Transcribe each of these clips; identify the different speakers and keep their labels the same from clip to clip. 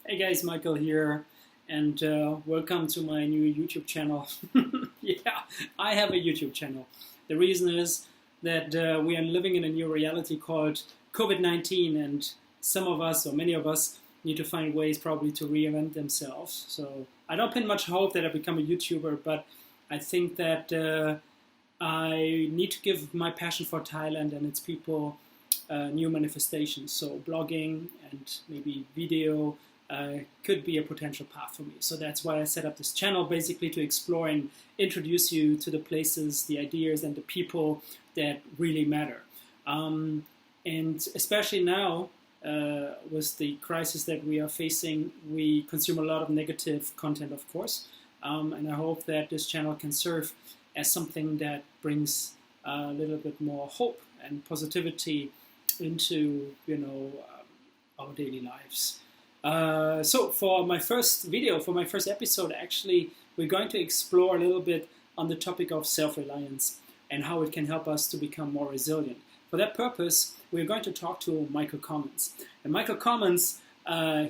Speaker 1: Hey guys, Michael here, and welcome to my new YouTube channel. Yeah, I have a YouTube channel. The reason is that we are living in a new reality called COVID-19, and some of us, or many of us, need to find ways probably to reinvent themselves. So I don't pin much hope that I become a YouTuber, but I think that I need to give my passion for Thailand and its people new manifestations. So blogging and maybe video could be a potential path for me. So that's why I set up this channel, basically to explore and introduce you to the places, the ideas, and the people that really matter. And especially now, with the crisis that we are facing, we consume a lot of negative content, of course. And I hope that this channel can serve as something that brings a little bit more hope and positivity into our daily lives. So for my first video, for my first episode, actually, we're going to explore a little bit on the topic of self-reliance and how it can help us to become more resilient. For that purpose, we're going to talk to Michael Commons. And Michael Commons,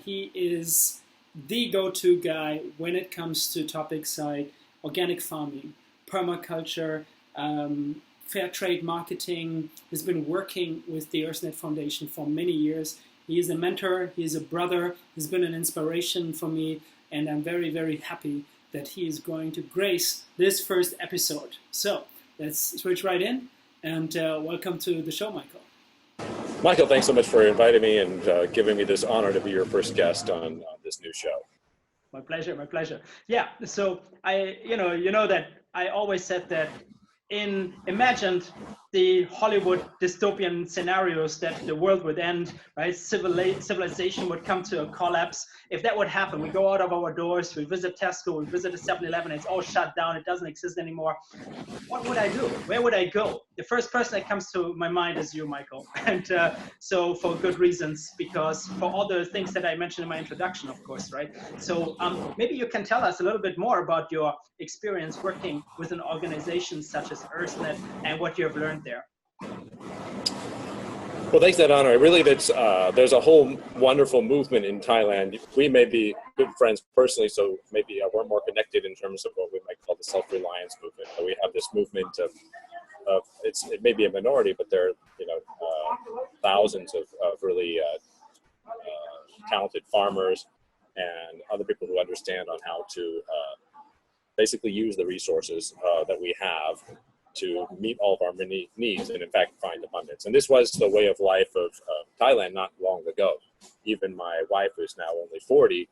Speaker 1: he is the go-to guy when it comes to topics like organic farming, permaculture, fair trade marketing. He's been working with the EarthNet Foundation for many years. He is a mentor, he is a brother, he's been an inspiration for me, and I'm very, very happy that he is going to grace this first episode. So let's switch right in, and welcome to the show, Michael.
Speaker 2: Michael, thanks so much for inviting me and giving me this honor to be your first guest on this new show.
Speaker 1: My pleasure, my pleasure. Yeah, so you know that I always said that imagined the Hollywood dystopian scenarios that the world would end, right? Civilization would come to a collapse. If that would happen, we go out of our doors, we visit Tesco, we visit a 7-Eleven, it's all shut down, it doesn't exist anymore. What would I do? Where would I go? The first person that comes to my mind is you, Michael. And so for good reasons, because for all the things that I mentioned in my introduction, of course, right? So maybe you can tell us a little bit more about your experience working with an organization such as EarthNet and what you have learned there.
Speaker 2: Well, thanks for that honor. Really, there's a whole wonderful movement in Thailand. We may be good friends personally, so maybe we're more connected in terms of what we might call the self-reliance movement. We have this movement of it may be a minority, but there are thousands of really talented farmers and other people who understand on how to basically use the resources that we have to meet all of our many needs and in fact find abundance. And this was the way of life of Thailand not long ago. Even my wife, who's now only 40,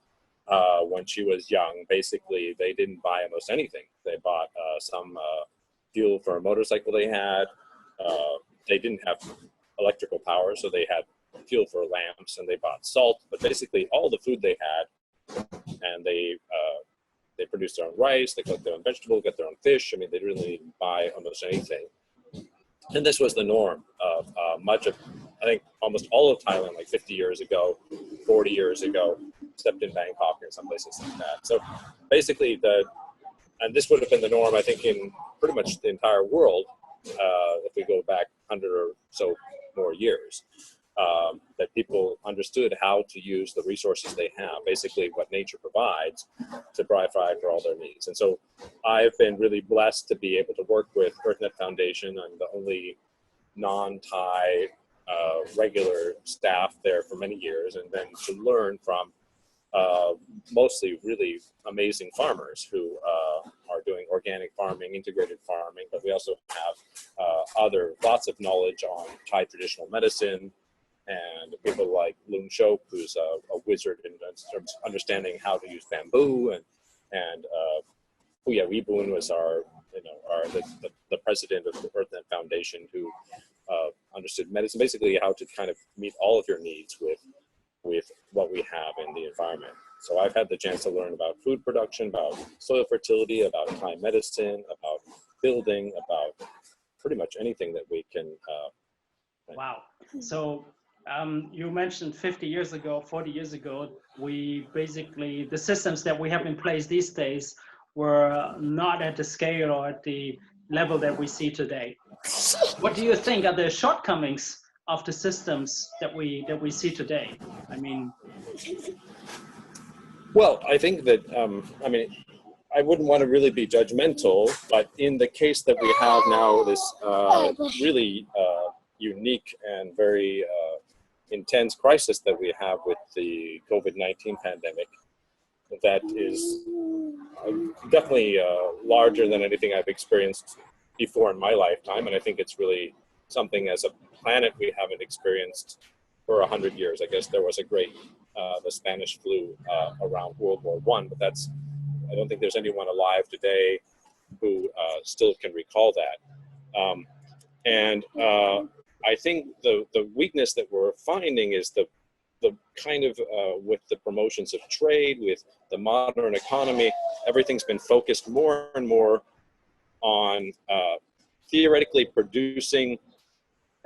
Speaker 2: when she was young, basically they didn't buy almost anything. They bought some fuel for a motorcycle they had. They didn't have electrical power, so they had fuel for lamps, and they bought salt. But basically all the food they had, and they produce their own rice, they cook their own vegetables, get their own fish. I mean, they really didn't buy almost anything. And this was the norm of much of, I think, almost all of Thailand, like 50 years ago, 40 years ago, except in Bangkok and some places like that. So basically, and this would have been the norm, I think, in pretty much the entire world, if we go back 100 or so more years. That people understood how to use the resources they have, basically what nature provides, to provide for all their needs. And so I've been really blessed to be able to work with EarthNet Foundation. I'm the only non-Thai regular staff there for many years, and then to learn from mostly really amazing farmers who are doing organic farming, integrated farming, but we also have lots of knowledge on Thai traditional medicine, and people like Loon Shok, who's a wizard in terms of understanding how to use bamboo, and Puya Wibun was the president of the EarthNet Foundation, who understood medicine, basically how to kind of meet all of your needs with what we have in the environment. So I've had the chance to learn about food production, about soil fertility, about Thai medicine, about building, about pretty much anything that we can.
Speaker 1: Wow. So you mentioned 50 years ago, 40 years ago, the systems that we have in place these days were not at the scale or at the level that we see today. What do you think are the shortcomings of the systems that we see today? I mean,
Speaker 2: Well, I think that, I mean, I wouldn't want to really be judgmental, but in the case that we have now, this really unique and very intense crisis that we have with the COVID-19 pandemic, that is definitely larger than anything I've experienced before in my lifetime. And I think it's really something as a planet we haven't experienced for 100 years. I guess there was a great, the Spanish flu around World War I, but I don't think there's anyone alive today who still can recall that. And I think the weakness that we're finding is the kind of, with the promotions of trade, with the modern economy, everything's been focused more and more on theoretically producing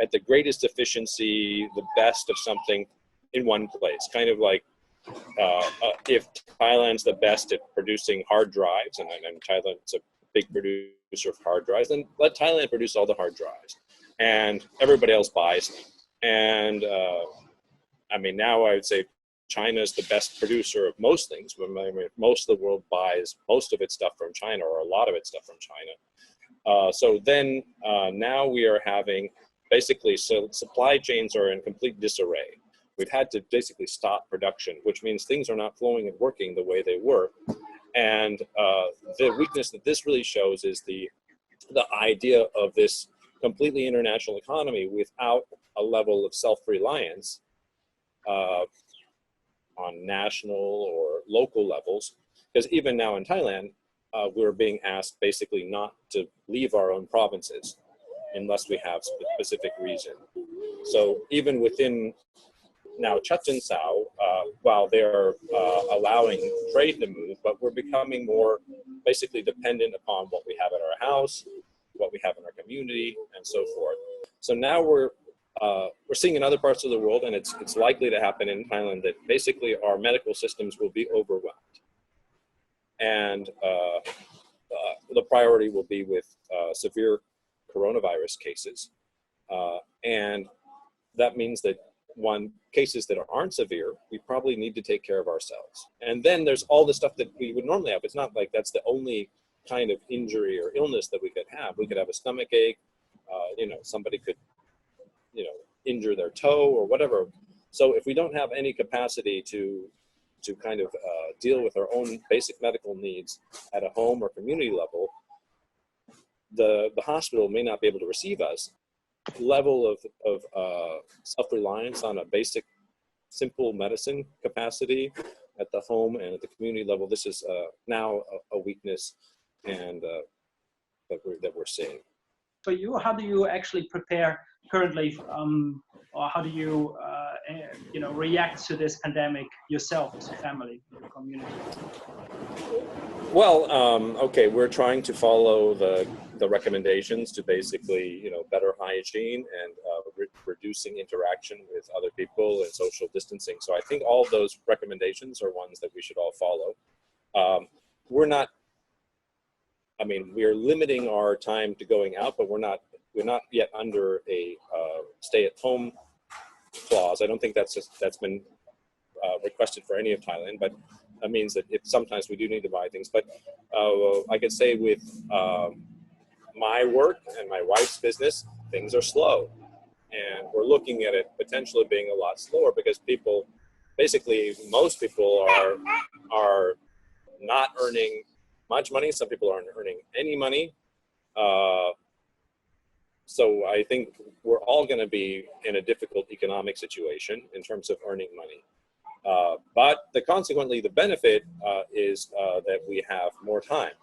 Speaker 2: at the greatest efficiency the best of something in one place. Kind of like if Thailand's the best at producing hard drives, and Thailand's a big producer of hard drives, then let Thailand produce all the hard drives, and everybody else buys them. And I mean, now I would say China's the best producer of most things. I mean, most of the world buys most of its stuff from China, or a lot of its stuff from China. So then now we are having basically, so supply chains are in complete disarray. We've had to basically stop production, which means things are not flowing and working the way they were. And the weakness that this really shows is the idea of this completely international economy without a level of self-reliance on national or local levels. Because even now in Thailand, we're being asked basically not to leave our own provinces unless we have specific reason. So even within now Chachoengsao, while they're allowing trade to move, but we're becoming more basically dependent upon what we have at our house, what we have in our community, and so forth. So now we're seeing in other parts of the world, and it's likely to happen in Thailand, that basically our medical systems will be overwhelmed. And the priority will be with severe coronavirus cases. And that means that cases that aren't severe, we probably need to take care of ourselves. And then there's all the stuff that we would normally have. It's not like that's the only kind of injury or illness that we could have. We could have a stomach ache, somebody could, injure their toe or whatever. So if we don't have any capacity to kind of deal with our own basic medical needs at a home or community level, the hospital may not be able to receive us. Level of self-reliance on a basic, simple medicine capacity at the home and at the community level, this is now a weakness and that we're seeing.
Speaker 1: For you, how do you actually prepare currently, or how do you, react to this pandemic yourself as a family, your community?
Speaker 2: Well, okay, we're trying to follow the recommendations to basically, better hygiene and reducing interaction with other people and social distancing. So I think all those recommendations are ones that we should all follow. We're limiting our time to going out, but we're not yet under a stay-at-home clause. I don't think that's been requested for any of Thailand, but that means that sometimes we do need to buy things. But I could say with my work and my wife's business, things are slow. And we're looking at it potentially being a lot slower because most people are not earning much money. Some people aren't earning any money. So I think we're all going to be in a difficult economic situation in terms of earning money. But consequently, the benefit is that we have more time.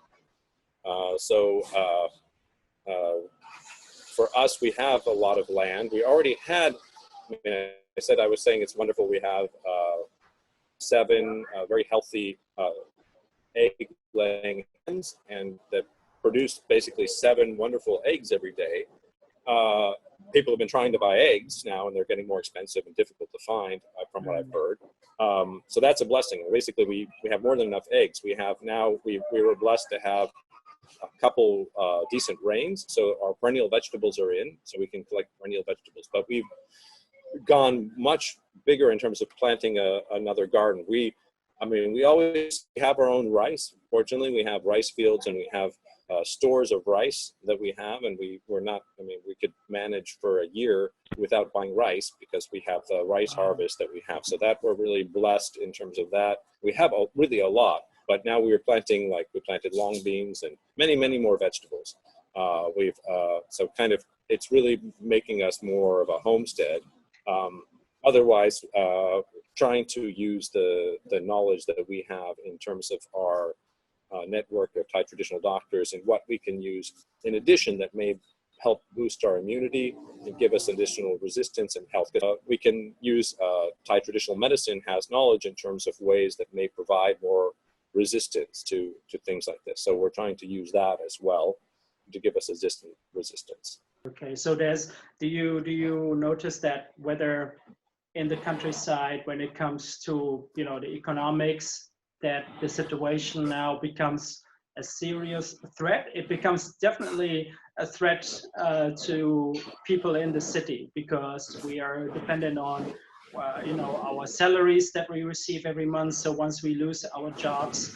Speaker 2: For us, we have a lot of land. We already had, I was saying it's wonderful. We have 7 very healthy egg-laying hens, and that produce basically 7 wonderful eggs every day. People have been trying to buy eggs now, and they're getting more expensive and difficult to find, from what I've heard. So that's a blessing. Basically, we have more than enough eggs. We were blessed to have a couple decent rains, so our perennial vegetables are in, so we can collect perennial vegetables. But we've gone much bigger in terms of planting another garden. I mean, we always have our own rice. Fortunately, we have rice fields and we have stores of rice that we have, and we're not, I mean, we could manage for a year without buying rice because we have the rice harvest that we have. So that we're really blessed in terms of that. We have really a lot, but now we are planting, like we planted long beans and many, many more vegetables. So kind of, it's really making us more of a homestead. Otherwise, trying to use the knowledge that we have in terms of our network of Thai traditional doctors and what we can use in addition that may help boost our immunity and give us additional resistance and health. We can use Thai traditional medicine has knowledge in terms of ways that may provide more resistance to things like this. So we're trying to use that as well to give us resistance.
Speaker 1: Okay, so do you notice that whether in the countryside, when it comes to, you know, the economics, that the situation now becomes a serious threat? It becomes definitely a threat to people in the city, because we are dependent on you know, our salaries that we receive every month. So once we lose our jobs,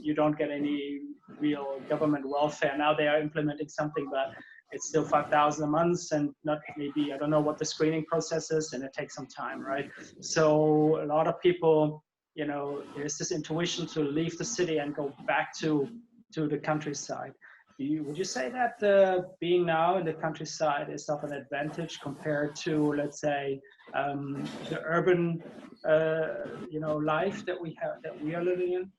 Speaker 1: you don't get any real government welfare. Now they are implementing something, but it's still 5,000 a month, and not maybe, I don't know what the screening process is, and it takes some time, right? So a lot of people, you know, there's this intuition to leave the city and go back to the countryside. Would you say that being now in the countryside is of an advantage compared to, let's say, the urban, you know, life that we are living in?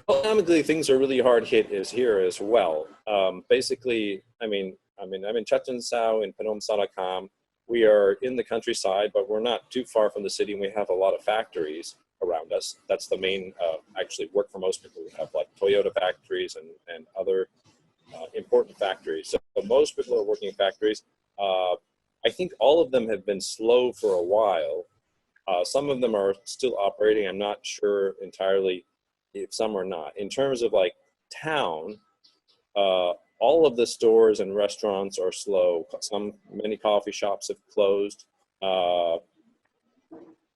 Speaker 2: Economically, things are really hard hit here as well. Basically, I mean, I'm in Chichen Sao in Phnom Sarakam. We are in the countryside, but we're not too far from the city, and we have a lot of factories around us. That's the main, actually, work for most people. We have like Toyota factories and other important factories. So most people are working in factories. I think all of them have been slow for a while. Some of them are still operating. I'm not sure entirely if some are not. In terms of like town, all of the stores and restaurants are slow. Many coffee shops have closed.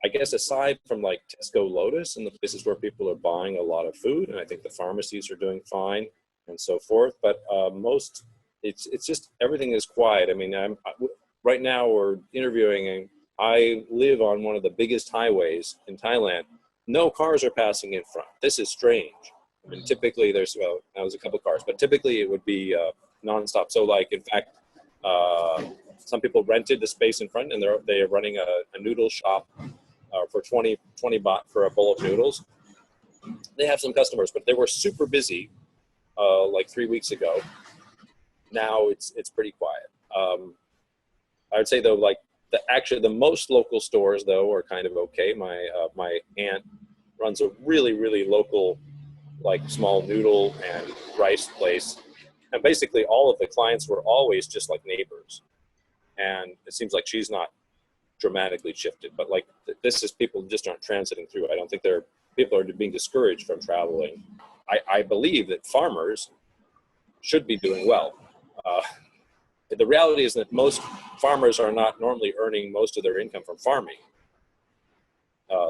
Speaker 2: I guess aside from like Tesco Lotus and the places where people are buying a lot of food, and I think the pharmacies are doing fine and so forth, but it's just everything is quiet. I mean, right now we're interviewing, and I live on one of the biggest highways in Thailand. No cars are passing in front. This is strange. I mean, typically there's, well, now there's a couple cars, but typically it would be nonstop. So like, in fact, some people rented the space in front, and they're running a noodle shop for 20 baht for a bowl of noodles. They have some customers, but they were super busy like 3 weeks ago. Now it's pretty quiet. I would say though, like actually the most local stores though are kind of okay. My aunt runs a really local, like small noodle and rice place, and basically all of the clients were always just like neighbors. And it seems like she's not dramatically shifted, but like this is, people just aren't transiting through. I don't think people are being discouraged from traveling. I believe that farmers should be doing well. The reality is that most farmers are not normally earning most of their income from farming.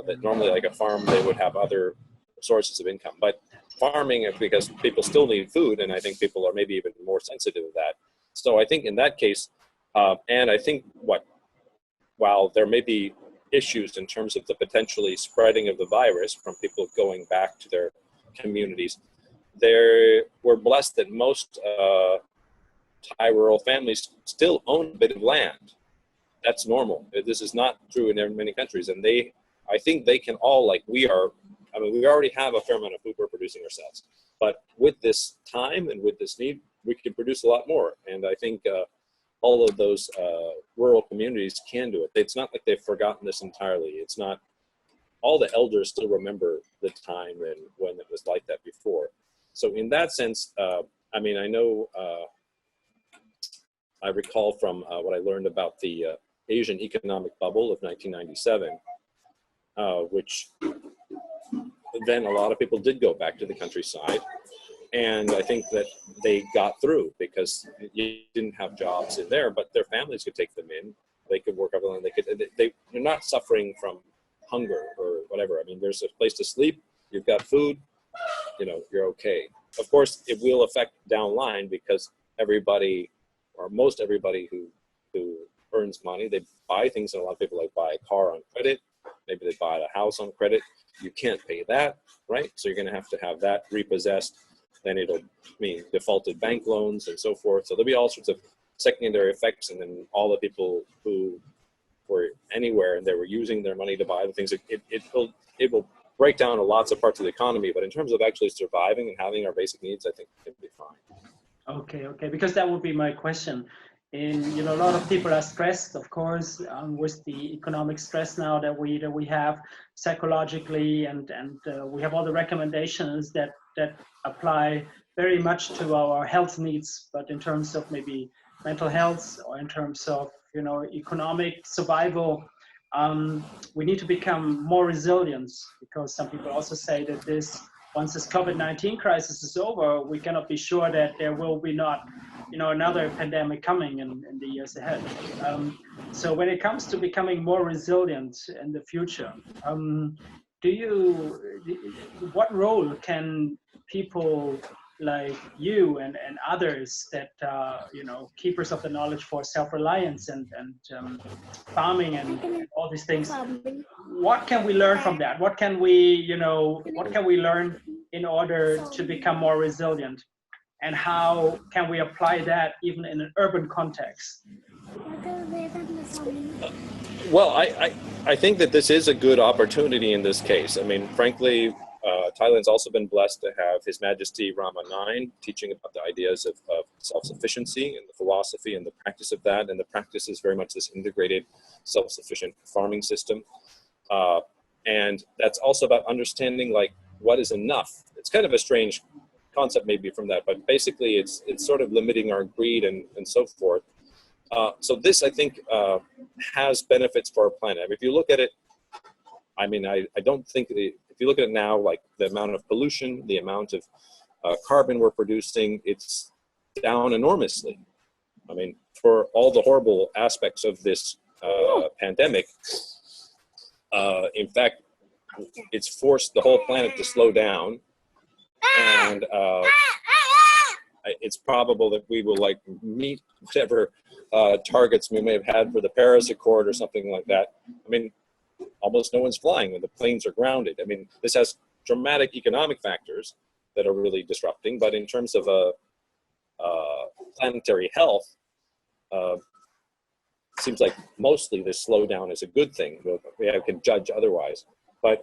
Speaker 2: That normally, like a farm, they would have other sources of income. But farming, because people still need food, and I think people are maybe even more sensitive to that. So I think in that case, and I think while there may be issues in terms of the potentially spreading of the virus from people going back to their communities, we're blessed that most Thai rural families still own a bit of land. That's normal. This is not true in many countries, and I think they can all, like we are, I mean, we already have a fair amount of food we're producing ourselves, but with this time and with this need, we can produce a lot more. And I think all of those rural communities can do it. It's not like they've forgotten this entirely. It's not, all the elders still remember the time and when it was like that before. So in that sense, I mean, I know, I recall from what I learned about the Asian economic bubble of 1997, which then a lot of people did go back to the countryside. And I think that they got through because you didn't have jobs in there, but their families could take them in. They could work up alone. You're not suffering from hunger or whatever. I mean, there's a place to sleep. You've got food. You know, you're okay. Of course, it will affect downline because everybody, or most everybody who earns money, they buy things, and a lot of people like buy a car on credit. Maybe they buy a house on credit. You can't pay that, right? So you're going to have that repossessed. Then it'll mean defaulted bank loans and so forth. So there'll be all sorts of secondary effects, and then all the people who were anywhere and they were using their money to buy the things, it will break down lots of parts of the economy. But in terms of actually surviving and having our basic needs, I think it'll be fine.
Speaker 1: Okay, because that would be my question. And a lot of people are stressed, of course, with the economic stress now that we have psychologically, and we have all the recommendations that apply very much to our health needs, but in terms of maybe mental health or in terms of economic survival, we need to become more resilient, because some people also say that once this COVID-19 crisis is over, we cannot be sure that there will be not another pandemic coming in the years ahead. So when it comes to becoming more resilient in the future, what role can people like you and others that keepers of the knowledge for self-reliance and farming and all these things, what can we learn from that? What can we learn in order to become more resilient? And how can we apply that even in an urban context?
Speaker 2: Well, I think that this is a good opportunity in this case. I mean, frankly, Thailand's also been blessed to have His Majesty Rama IX teaching about the ideas of self-sufficiency and the philosophy and the practice of that. And the practice is very much this integrated, self-sufficient farming system. And that's also about understanding like what is enough. It's kind of a strange concept maybe from that, but basically it's sort of limiting our greed and so forth. So this, I think, has benefits for our planet. I mean, if you look at it, I mean, I don't think if you look at it now, like the amount of pollution, the amount of carbon we're producing, it's down enormously. I mean, for all the horrible aspects of this pandemic, in fact, it's forced the whole planet to slow down. And it's probable that we will like meet whatever targets we may have had for the Paris Accord or something like that. I mean, almost no one's flying when the planes are grounded. I mean, this has dramatic economic factors that are really disrupting, but in terms of planetary health, it seems like mostly this slowdown is a good thing. We can judge otherwise. But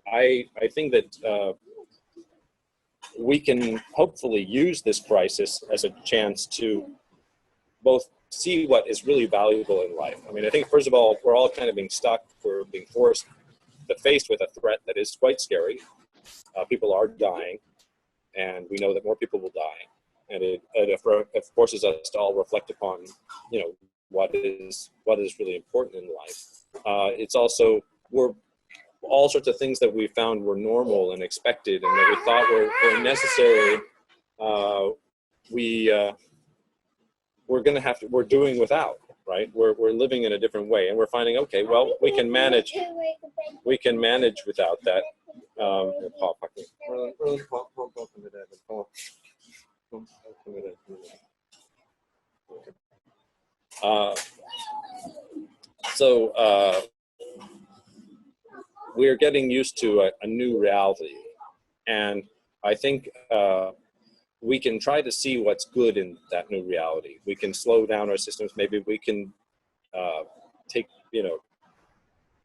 Speaker 2: I think that we can hopefully use this crisis as a chance to both see what is really valuable in life. I mean, I think, first of all, we're all kind of being stuck. We're being forced to face with a threat that is quite scary. People are dying, and we know that more people will die. And it forces us to all reflect upon, what is really important in life. It's also, all sorts of things that we found were normal and expected and that we thought were necessary, we're doing without, right? We're living in a different way, and we're finding, okay, well, we can manage without that. We're getting used to a new reality, and I think we can try to see what's good in that new reality. We can slow down our systems. Maybe we can take,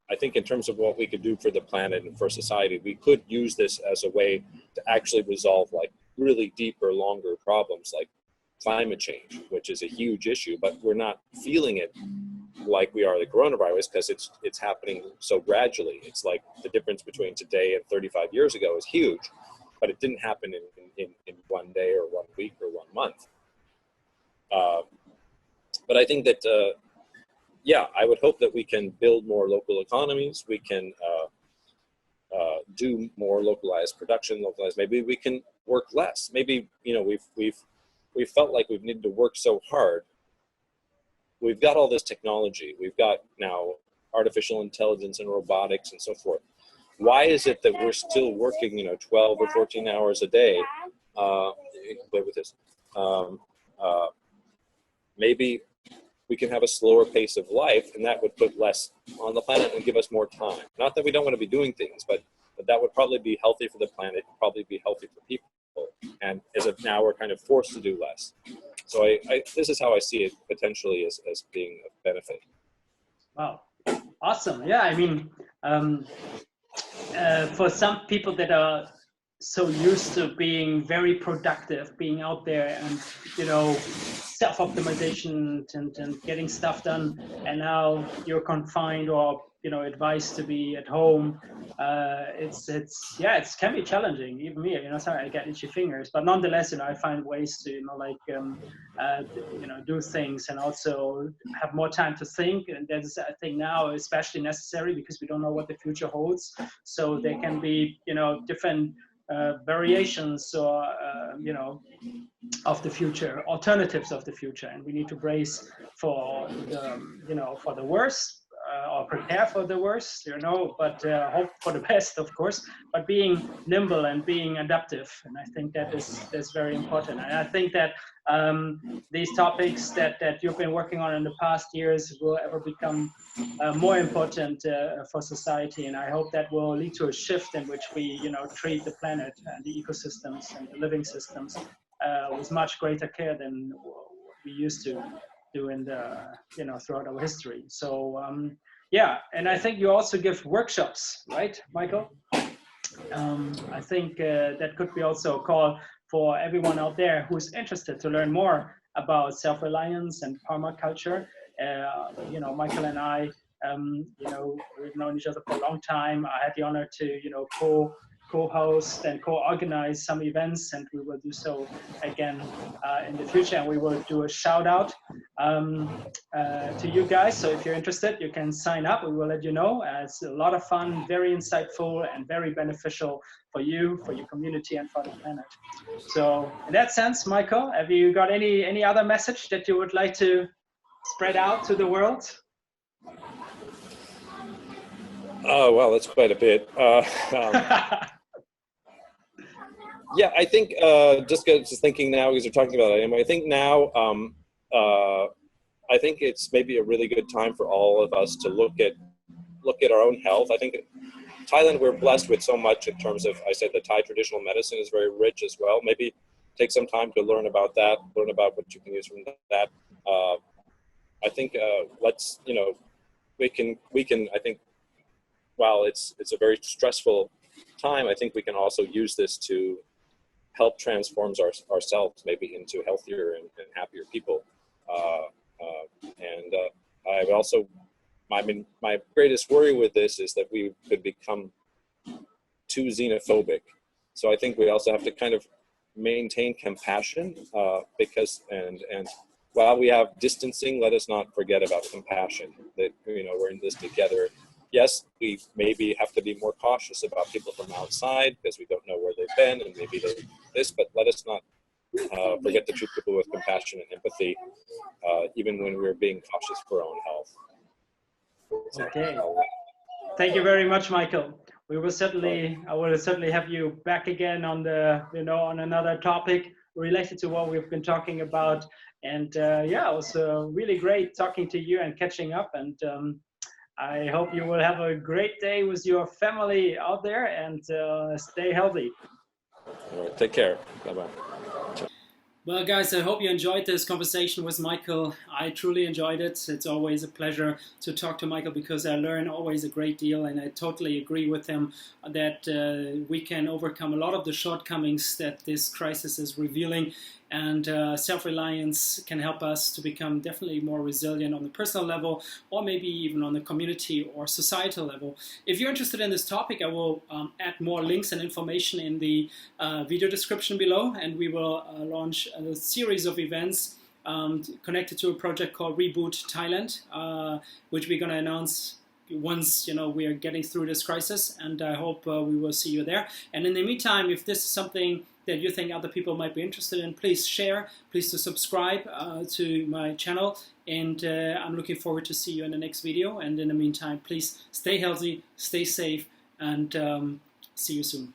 Speaker 2: I think in terms of what we could do for the planet and for society, we could use this as a way to actually resolve like really deeper, longer problems like climate change, which is a huge issue, but we're not feeling it like we are the coronavirus because it's happening so gradually. It's like the difference between today and 35 years ago is huge, but it didn't happen in one day or 1 week or 1 month. But I think that, I would hope that we can build more local economies. We can do more localized production, maybe we can work less. Maybe, we've felt like we've needed to work so hard we've got all this technology. We've got now artificial intelligence and robotics and so forth. Why is it that we're still working, 12 or 14 hours a day? Play with this. Maybe we can have a slower pace of life, and that would put less on the planet and give us more time. Not that we don't want to be doing things, but that would probably be healthy for the planet, probably be healthy for people. And as of now, we're kind of forced to do less. So this is how I see it potentially as being a benefit.
Speaker 1: Wow, awesome. Yeah, I mean, for some people that are so used to being very productive, being out there and, self-optimization and getting stuff done, and now you're confined or, advised to be at home, it can be challenging. Even me, sorry, I get itchy fingers, but nonetheless, I find ways to, do things and also have more time to think. And that is, I think, now especially necessary because we don't know what the future holds. So there can be, different variations or, of the future, alternatives of the future, and we need to brace for the worst. Or prepare for the worst, but hope for the best, of course, but being nimble and being adaptive. And I think that's very important. And I think that these topics that you've been working on in the past years will ever become more important for society. And I hope that will lead to a shift in which we, treat the planet and the ecosystems and the living systems with much greater care than what we used to do in the, throughout our history. So and I think you also give workshops, right, Michael? I think that could be also a call for everyone out there who's interested to learn more about self-reliance and permaculture. Michael and I, we've known each other for a long time. I had the honor to, co-host and co-organize some events, and we will do so again in the future. And we will do a shout out to you guys. So if you're interested, you can sign up. We will let you know. It's a lot of fun, very insightful, and very beneficial for you, for your community, and for the planet. So in that sense, Michael, have you got any other message that you would like to spread out to the world?
Speaker 2: Oh, well, that's quite a bit. Yeah, I think just thinking now, because you're talking about it, I think now, I think it's maybe a really good time for all of us to look at our own health. I think Thailand, we're blessed with so much in terms of, I said, the Thai traditional medicine is very rich as well. Maybe take some time to learn about that, learn about what you can use from that. I think let's, we can. I think while it's a very stressful time, I think we can also use this to help transform ourselves maybe into healthier and happier people. I would also, my greatest worry with this is that we could become too xenophobic. So I think we also have to kind of maintain compassion because while we have distancing, let us not forget about compassion, that, we're in this together. Yes, we maybe have to be more cautious about people from outside because we don't know where they've been and maybe this, but let us not forget to treat people with compassion and empathy, even when we're being cautious for our own health. So,
Speaker 1: okay. Thank you very much, Michael. I will certainly have you back again on on another topic related to what we've been talking about. And it was really great talking to you and catching up. And I hope you will have a great day with your family out there and stay healthy.
Speaker 2: All right, take care. Bye-bye.
Speaker 1: Well, guys, I hope you enjoyed this conversation with Michael. I truly enjoyed it. It's always a pleasure to talk to Michael because I learn always a great deal, and I totally agree with him that we can overcome a lot of the shortcomings that this crisis is revealing, and self-reliance can help us to become definitely more resilient on the personal level, or maybe even on the community or societal level. If you're interested in this topic, I will add more links and information in the video description below, and we will launch a series of events connected to a project called Reboot Thailand, which we're going to announce once we are getting through this crisis, and I hope we will see you there. And in the meantime, if this is something that you think other people might be interested in, please share, please to subscribe to my channel, and I'm looking forward to see you in the next video. And in the meantime, please stay healthy, stay safe, and see you soon.